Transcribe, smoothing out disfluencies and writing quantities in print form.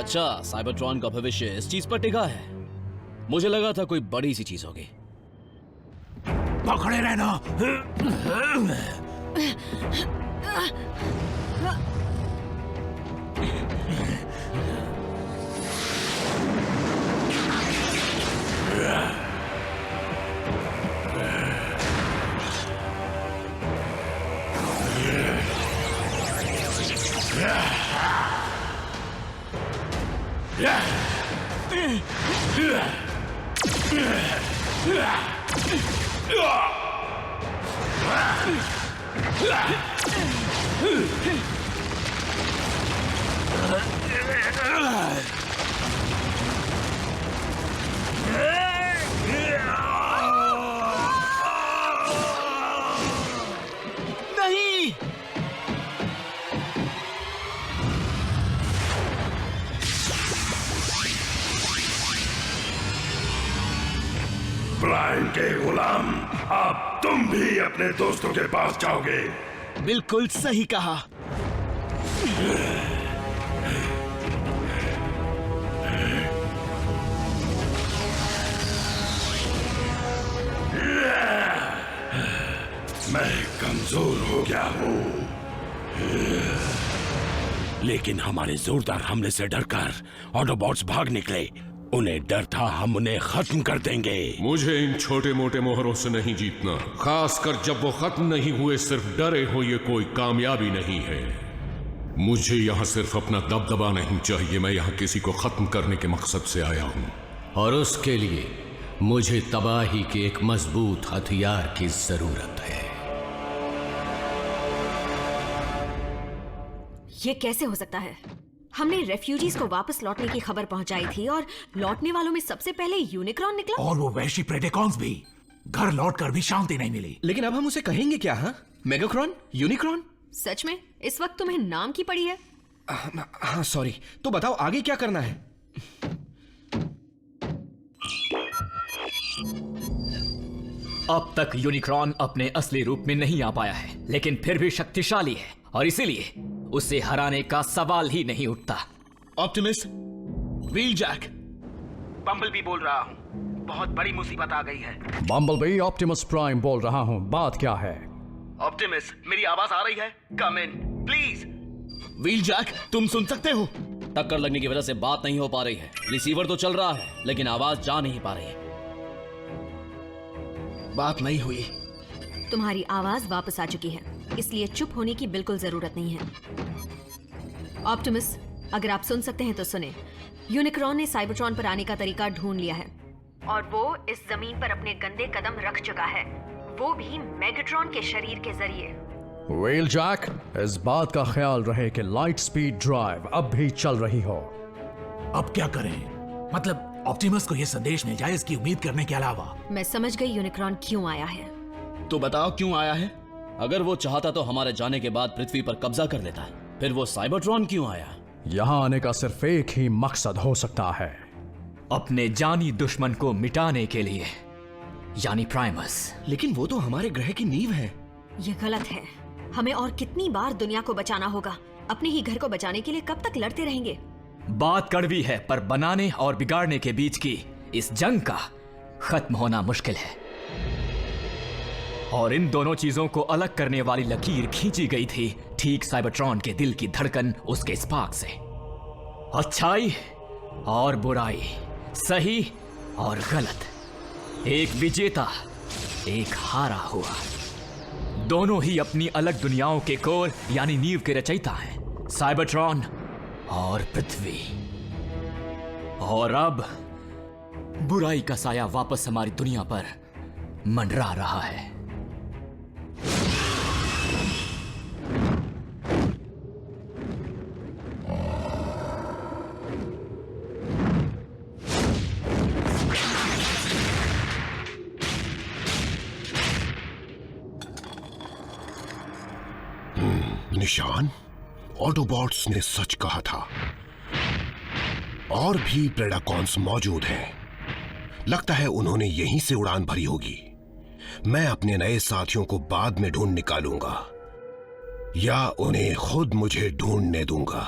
अच्छा, साइबरट्रॉन का भविष्य इस चीज पर टिका है। मुझे लगा था कोई बड़ी सी चीज होगी। पकड़े रहना। नहीं! प्राइम के गुलाम, अब तुम भी अपने दोस्तों के पास जाओगे। बिल्कुल सही कहा। मैं कमजोर हो गया हूं, लेकिन हमारे जोरदार हमले से डरकर ऑटोबॉट्स भाग निकले। उन्हें डर था हम उन्हें खत्म कर देंगे। मुझे इन छोटे मोटे मोहरों से नहीं जीतना, खासकर जब वो खत्म नहीं हुए। सिर्फ डरे हो ये कोई कामयाबी नहीं है। मुझे यहाँ सिर्फ अपना दबदबा नहीं चाहिए, मैं यहाँ किसी को खत्म करने के मकसद से आया हूँ। और उसके लिए मुझे तबाही के एक मजबूत हथियार की जरूरत है। ये कैसे हो सकता है? हमने रेफ्यूजीज को वापस लौटने की खबर पहुंचाई थी और लौटने वालों में सबसे पहले यूनिक्रॉन निकला। और वो वैशी प्रेडेकॉन्स भी। घर लौटकर भी शांति नहीं मिली। लेकिन अब हम उसे कहेंगे क्या? हाँ, मेगाक्रॉन, यूनिक्रॉन। सच में इस वक्त तुम्हें नाम की पड़ी है? हाँ सॉरी। तो बताओ आगे क्या करना है? अब तक यूनिक्रॉन अपने असली रूप में नहीं आ पाया है, लेकिन फिर भी शक्तिशाली है और इसीलिए उसे हराने का सवाल ही नहीं उठता। ऑप्टिमस, व्हीलजैक, बम्बलबी बोल रहा हूँ। बहुत बड़ी मुसीबत आ गई है। बम्बलबी, ऑप्टिमस प्राइम बोल रहा हूँ। बात क्या है? ऑप्टिमस, मेरी आवाज आ रही है? कम इन प्लीज। व्हीलजैक, तुम सुन सकते हो? टक्कर लगने की वजह से बात नहीं हो पा रही है। रिसीवर तो चल रहा है, लेकिन आवाज जा नहीं पा रही है। बात नहीं हुई। तुम्हारी आवाज वापस आ चुकी है, इसलिए चुप होने की बिल्कुल जरूरत नहीं है। ऑप्टिमस, अगर आप सुन सकते हैं तो सुने। यूनिक्रॉन ने साइबरट्रॉन पर आने का तरीका ढूंढ लिया है और वो इस जमीन पर अपने गंदे कदम रख चुका है, वो भी मेगाट्रॉन के शरीर के जरिए। व्हीलजैक, इस बात का ख्याल रहे कि लाइट स्पीड ड्राइव अब भी चल रही हो। अब क्या करें? मतलब ऑप्टिमस को यह संदेश मिल जाए, इसकी उम्मीद करने के अलावा। मैं समझ गई यूनिक्रॉन क्यों आया है। तो बताओ क्यों आया है? अगर वो चाहता तो हमारे जाने के बाद पृथ्वी पर कब्जा कर लेता। फिर वो साइबरट्रॉन क्यों आया? यहाँ आने का सिर्फ एक ही मकसद हो सकता है, अपने जानी दुश्मन को मिटाने के लिए, यानी प्राइमस। लेकिन वो तो हमारे ग्रह की नींव है। ये गलत है। हमें और कितनी बार दुनिया को बचाना होगा? अपने ही घर को बचाने के लिए कब तक लड़ते रहेंगे? बात कड़वी है, पर बनाने और बिगाड़ने के बीच की इस जंग का खत्म होना मुश्किल है। और इन दोनों चीजों को अलग करने वाली लकीर खींची गई थी ठीक साइबरट्रॉन के दिल की धड़कन, उसके स्पार्क से। अच्छाई और बुराई, सही और गलत, एक विजेता एक हारा हुआ। दोनों ही अपनी अलग दुनियाओं के कोर यानी नींव के रचयिता हैं, साइबरट्रॉन और पृथ्वी। और अब बुराई का साया वापस हमारी दुनिया पर मंडरा रहा है। निशान, ऑटोबॉट्स ने सच कहा था। और भी प्रेडाकॉन्स मौजूद हैं। लगता है उन्होंने यहीं से उड़ान भरी होगी। मैं अपने नए साथियों को बाद में ढूंढ निकालूंगा या उन्हें खुद मुझे ढूंढने दूंगा।